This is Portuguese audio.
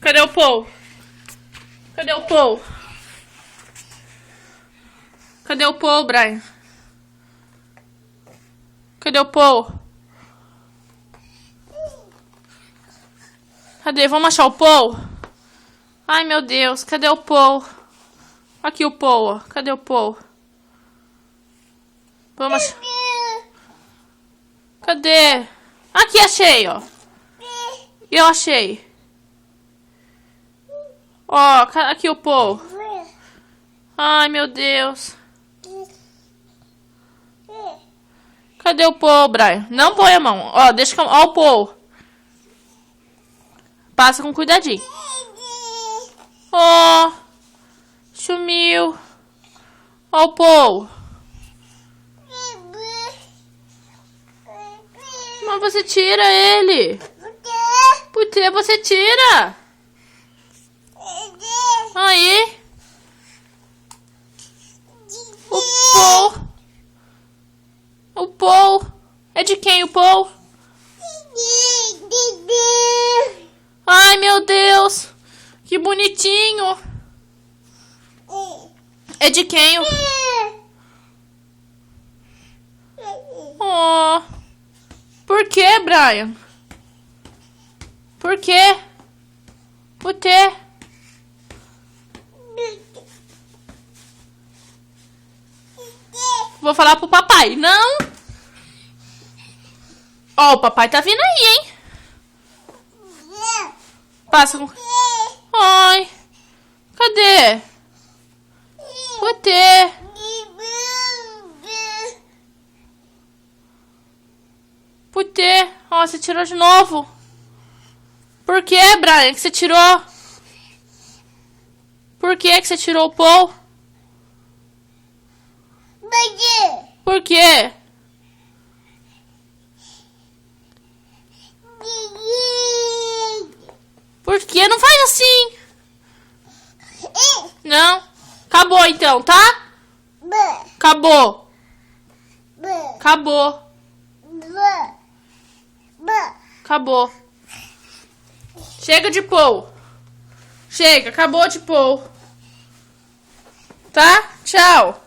Cadê o Paul? Cadê o Paul? Cadê o Paul, Brian? Cadê o Paul? Cadê? Vamos achar o Paul? Ai, meu Deus. Cadê o Paul? Aqui o Paul, ó. Cadê o Paul? Vamos achar. Cadê? Aqui, achei, ó. Eu achei. Ó, aqui o Paul. Ai, meu Deus. Cadê o Paul, Brian? Não põe a mão. Ó, deixa que eu... Ó o Paul. Passa com cuidadinho. Ó. Sumiu. Ó o Paul. Mas você tira ele. Por que você tira? Aí. O Paul. O Paul. É de quem o Paul? Ai, meu Deus. Que bonitinho. É de quem? Oh. Por que, Brian? Por quê? Por quê? Vou falar pro papai. Não. Ó, o papai tá vindo aí, hein? Passa com... Ai. Cadê? Por quê? Por quê? Ó, você tirou de novo. Por que, Brian, que você tirou? Por que você tirou o Paul? Por quê? Por que? Não faz assim. Não. Acabou então, tá? Acabou. Acabou. Acabou. Chega de Paul. Chega, acabou de Paul. Tá? Tchau.